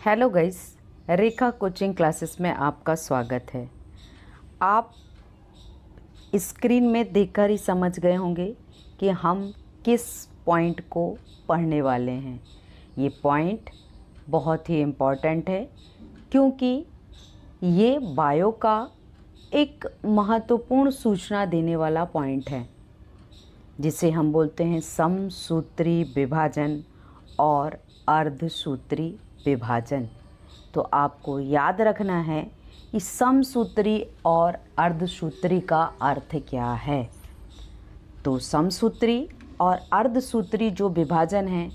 Hello guys, रेखा coaching classes में आपका स्वागत है। आप स्क्रीन में देखकर ही समझ गए होंगे कि हम किस पॉइंट को पढ़ने वाले हैं। ये पॉइंट बहुत ही इम्पॉर्टेंट है क्योंकि ये बायो का एक महत्वपूर्ण सूचना देने वाला पॉइंट है जिसे हम बोलते हैं समसूत्री विभाजन और अर्धसूत्री विभाजन। तो आपको याद रखना है कि समसूत्री और अर्धसूत्री का अर्थ क्या है। तो समसूत्री और अर्धसूत्री जो विभाजन है,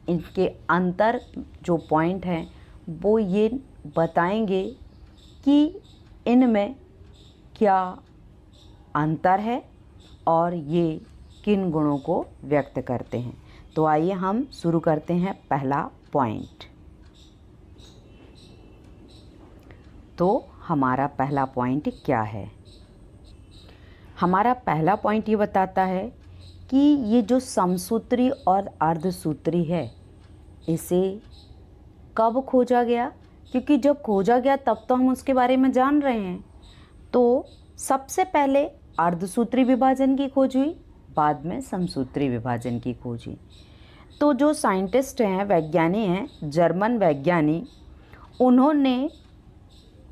इनके अंतर जो पॉइंट हैं वो ये बताएंगे कि इनमें क्या अंतर है और ये किन गुणों को व्यक्त करते हैं। तो आइए हम शुरू करते हैं पहला पॉइंट। तो हमारा पहला पॉइंट क्या है? हमारा पहला पॉइंट ये बताता है कि ये जो समसूत्री और अर्धसूत्री है, इसे कब खोजा गया, क्योंकि जब खोजा गया तब तो हम उसके बारे में जान रहे हैं। तो सबसे पहले अर्धसूत्री विभाजन की खोज हुई, बाद में समसूत्री विभाजन की खोज हुई। तो जो साइंटिस्ट हैं, वैज्ञानिक हैं, जर्मन वैज्ञानिक, उन्होंने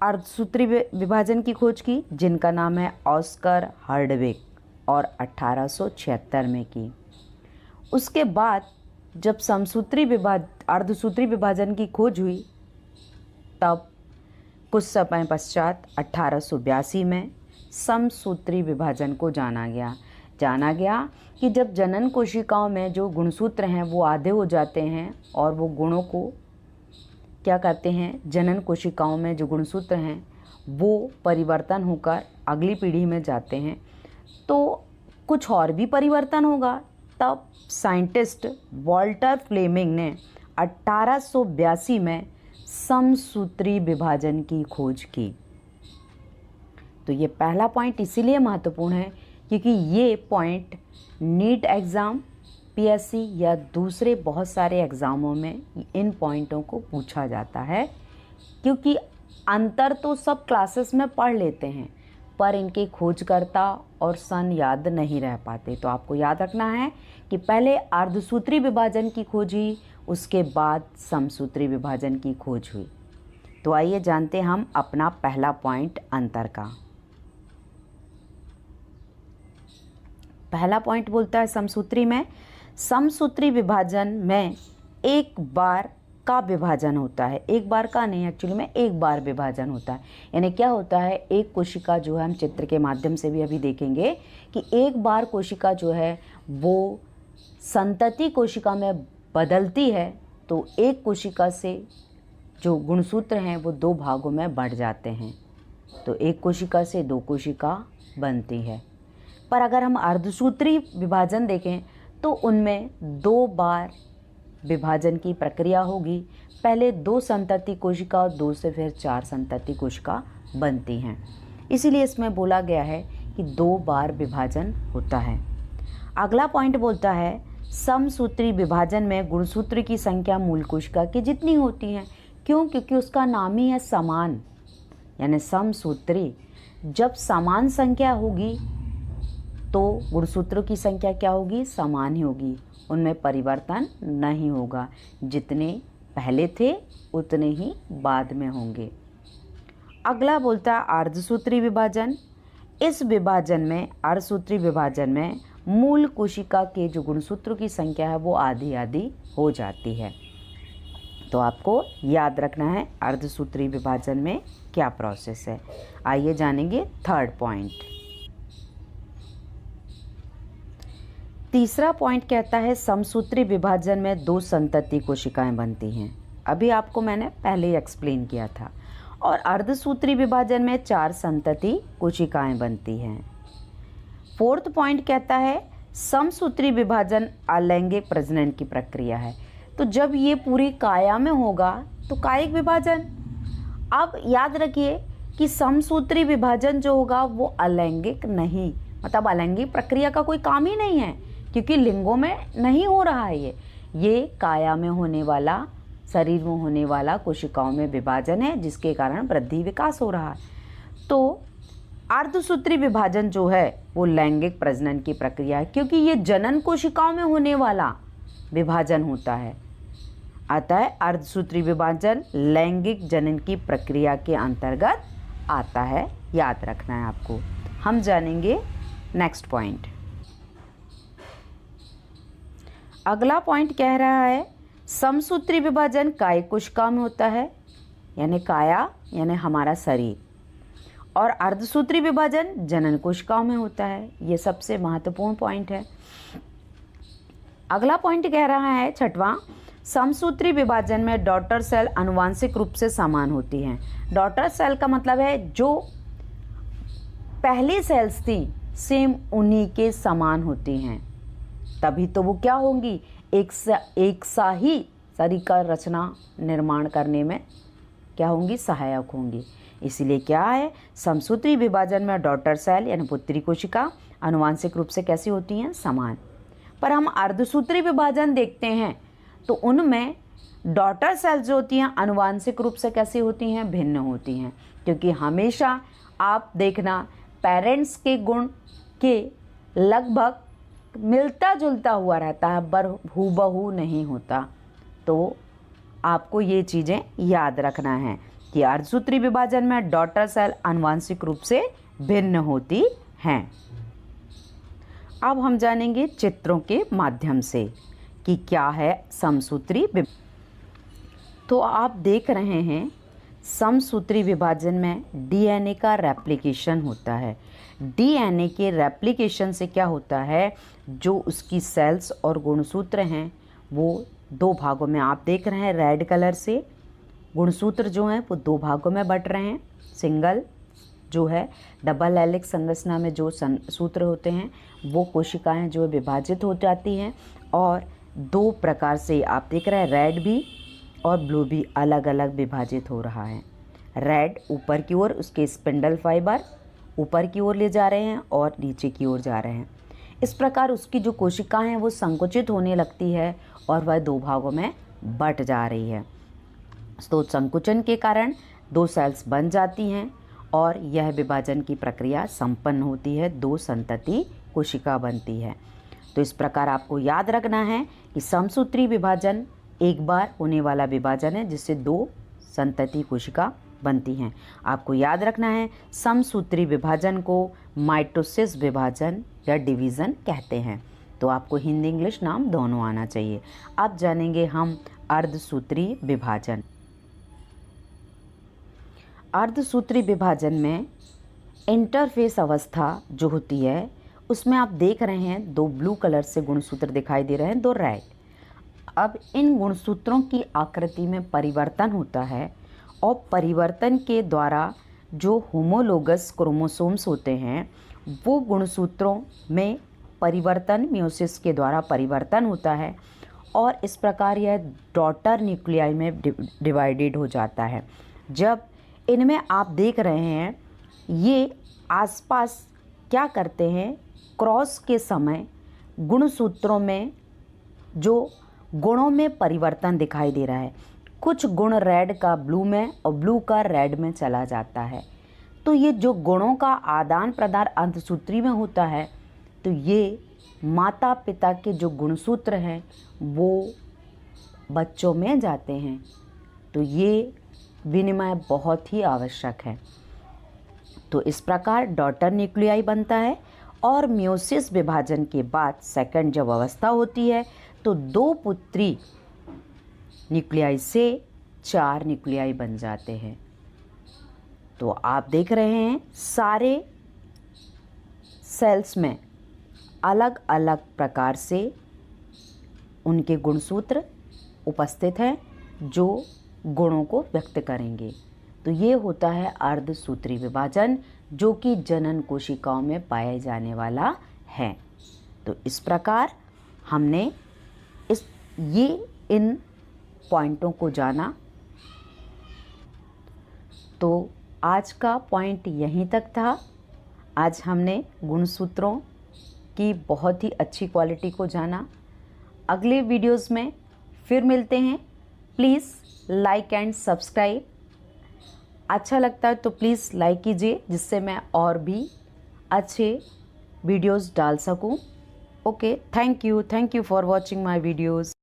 अर्धसूत्री विभाजन की खोज की, जिनका नाम है ऑस्कर हर्डविग, और 1876 में की। उसके बाद जब अर्धसूत्री विभाजन की खोज हुई, तब कुछ समय पश्चात 1882 में समसूत्री विभाजन को जाना गया कि जब जनन कोशिकाओं में जो गुणसूत्र हैं वो आधे हो जाते हैं और वो गुणों को क्या करते हैं, जनन कोशिकाओं में जो गुणसूत्र हैं वो परिवर्तन होकर अगली पीढ़ी में जाते हैं, तो कुछ और भी परिवर्तन होगा। तब साइंटिस्ट वॉल्टर फ्लेमिंग ने 1882 में समसूत्री विभाजन की खोज की। तो ये पहला पॉइंट इसीलिए महत्वपूर्ण है क्योंकि ये पॉइंट नीट एग्ज़ाम, पीएससी या दूसरे बहुत सारे एग्ज़ामों में इन पॉइंटों को पूछा जाता है। क्योंकि अंतर तो सब क्लासेस में पढ़ लेते हैं पर इनके खोजकर्ता और सन याद नहीं रह पाते। तो आपको याद रखना है कि पहले अर्धसूत्री विभाजन की खोज हुई, उसके बाद समसूत्री विभाजन की खोज हुई। तो आइए जानते हैं हम अपना पहला पॉइंट अंतर का। पहला पॉइंट बोलता है समसूत्री विभाजन में एक बार का विभाजन होता है। एक बार का नहीं, एक्चुअली में एक बार विभाजन होता है। यानी क्या होता है, एक कोशिका जो है, हम चित्र के माध्यम से भी अभी देखेंगे कि एक बार कोशिका जो है वो संतति कोशिका में बदलती है, तो एक कोशिका से जो गुणसूत्र हैं वो दो भागों में बढ़ जाते हैं। तो एक कोशिका से दो कोशिका बनती है। पर अगर हम अर्धसूत्री विभाजन देखें तो उनमें दो बार विभाजन की प्रक्रिया होगी। पहले दो संतति कोशिका और दो से फिर चार संतति कोशिका बनती हैं। इसीलिए इसमें बोला गया है कि दो बार विभाजन होता है। अगला पॉइंट बोलता है समसूत्री विभाजन में गुणसूत्र की संख्या मूल कोशिका की जितनी होती है। क्यों? क्योंकि उसका नाम ही है समान, यानी समसूत्री। जब समान संख्या होगी तो गुणसूत्रों की संख्या क्या होगी, समान ही होगी, उनमें परिवर्तन नहीं होगा। जितने पहले थे उतने ही बाद में होंगे। अगला बोलता है अर्धसूत्री विभाजन। इस विभाजन में, अर्धसूत्री विभाजन में मूल कोशिका के जो गुणसूत्रों की संख्या है वो आधी आधी हो जाती है। तो आपको याद रखना है अर्धसूत्री विभाजन में क्या प्रोसेस है। आइए जानेंगे थर्ड पॉइंट। तीसरा पॉइंट कहता है समसूत्री विभाजन में दो संतति कोशिकाएं बनती हैं। अभी आपको मैंने पहले ही एक्सप्लेन किया था। और अर्धसूत्री विभाजन में चार संतति कोशिकाएं बनती हैं। फोर्थ पॉइंट कहता है समसूत्री विभाजन अलैंगिक प्रजनन की प्रक्रिया है। तो जब ये पूरी काया में होगा तो कायिक विभाजन। अब याद रखिए कि समसूत्री विभाजन जो होगा वो अलैंगिक नहीं, मतलब अलैंगिक प्रक्रिया का कोई काम ही नहीं है, क्योंकि लिंगों में नहीं हो रहा है। ये काया में होने वाला शरीर में होने वाला कोशिकाओं में विभाजन है, जिसके कारण वृद्धि विकास हो रहा है। तो अर्धसूत्री विभाजन जो है वो लैंगिक प्रजनन की प्रक्रिया है, क्योंकि ये जनन कोशिकाओं में होने वाला विभाजन होता है। अतः अर्धसूत्री विभाजन लैंगिक जनन की प्रक्रिया के अंतर्गत आता है, याद रखना है आपको। हम जानेंगे नेक्स्ट पॉइंट। अगला पॉइंट कह रहा है समसूत्री विभाजन काय कोशिका में होता है, यानी काया यानी हमारा शरीर, और अर्धसूत्री विभाजन जनन कोशिकाओं में होता है। ये सबसे महत्वपूर्ण पॉइंट है। अगला पॉइंट कह रहा है छठवां, समसूत्री विभाजन में डॉटर सेल आनुवांशिक रूप से समान होती हैं। डॉटर सेल का मतलब है जो पहली सेल्स थी सेम उन्हीं के समान होती हैं, तभी तो वो क्या होंगी, एक सा ही शरीर का रचना निर्माण करने में क्या होंगी, सहायक होंगी। इसीलिए क्या है, समसूत्री विभाजन में डॉटर सेल यानी पुत्री कोशिका आनुवांशिक रूप से कैसी होती हैं, समान। पर हम अर्धसूत्री विभाजन देखते हैं तो उनमें डॉटर सेल जो होती हैं आनुवांशिक रूप से कैसी होती हैं, भिन्न होती हैं। क्योंकि हमेशा आप देखना पेरेंट्स के गुण के लगभग मिलता जुलता हुआ रहता है, पर हूबहू नहीं होता। तो आपको ये चीज़ें याद रखना है कि अर्धसूत्री विभाजन में डॉटर सेल आनुवांशिक रूप से भिन्न होती हैं। अब हम जानेंगे चित्रों के माध्यम से कि क्या है समसूत्री। तो आप देख रहे हैं समसूत्री विभाजन में डीएनए का रेप्लिकेशन होता है। डीएनए के रेप्लिकेशन से क्या होता है, जो उसकी सेल्स और गुणसूत्र हैं वो दो भागों में, आप देख रहे हैं रेड कलर से गुणसूत्र जो हैं वो दो भागों में बट रहे हैं। सिंगल जो है डबल हेलिक्स संरचना में जो सूत्र होते हैं वो कोशिकाएं जो विभाजित हो जाती हैं, और दो प्रकार से आप देख रहे हैं रेड भी और ब्लू भी अलग अलग विभाजित हो रहा है। रेड ऊपर की ओर उसके स्पिंडल फाइबर ऊपर की ओर ले जा रहे हैं और नीचे की ओर जा रहे हैं। इस प्रकार उसकी जो कोशिकाएं हैं वो संकुचित होने लगती है और वह दो भागों में बट जा रही है। तो संकुचन के कारण दो सेल्स बन जाती हैं और यह विभाजन की प्रक्रिया संपन्न होती है, दो संतति कोशिका बनती है। तो इस प्रकार आपको याद रखना है कि समसूत्री विभाजन एक बार होने वाला विभाजन है जिससे दो संतति कोशिका बनती हैं। आपको याद रखना है समसूत्री विभाजन को माइटोसिस विभाजन या डिवीज़न कहते हैं। तो आपको हिंदी इंग्लिश नाम दोनों आना चाहिए। अब जानेंगे हम अर्धसूत्री विभाजन। अर्धसूत्री विभाजन में इंटरफेस अवस्था जो होती है उसमें आप देख रहे हैं दो ब्लू कलर से गुणसूत्र दिखाई दे रहे हैं, दो रेड। अब इन गुणसूत्रों की आकृति में परिवर्तन होता है और परिवर्तन के द्वारा जो होमोलोगस क्रोमोसोम्स होते हैं वो गुणसूत्रों में परिवर्तन मियोसिस के द्वारा परिवर्तन होता है और इस प्रकार यह डॉटर न्यूक्लियाई में डिवाइडेड हो जाता है। जब इनमें आप देख रहे हैं ये आसपास क्या करते हैं, क्रॉस के समय गुणसूत्रों में जो गुणों में परिवर्तन दिखाई दे रहा है, कुछ गुण रेड का ब्लू में और ब्लू का रेड में चला जाता है। तो ये जो गुणों का आदान प्रदान अर्धसूत्री में होता है, तो ये माता पिता के जो गुणसूत्र हैं वो बच्चों में जाते हैं। तो ये विनिमय बहुत ही आवश्यक है। तो इस प्रकार डॉटर न्यूक्लियाई बनता है और मियोसिस विभाजन के बाद सेकंड जब अवस्था होती है तो दो पुत्री न्यूक्लियाई से चार न्यूक्लियाई बन जाते हैं। तो आप देख रहे हैं सारे सेल्स में अलग अलग प्रकार से उनके गुणसूत्र उपस्थित हैं जो गुणों को व्यक्त करेंगे। तो ये होता है अर्धसूत्री विभाजन जो कि जनन कोशिकाओं में पाया जाने वाला है। तो इस प्रकार हमने इन पॉइंटों को जाना। तो आज का पॉइंट यहीं तक था। आज हमने गुणसूत्रों की बहुत ही अच्छी क्वालिटी को जाना। अगले वीडियोस में फिर मिलते हैं। Please like and subscribe. अच्छा लगता है तो प्लीज़ लाइक कीजिए, जिससे मैं और भी अच्छे वीडियोस डाल सकूं। Okay, thank you for watching my videos.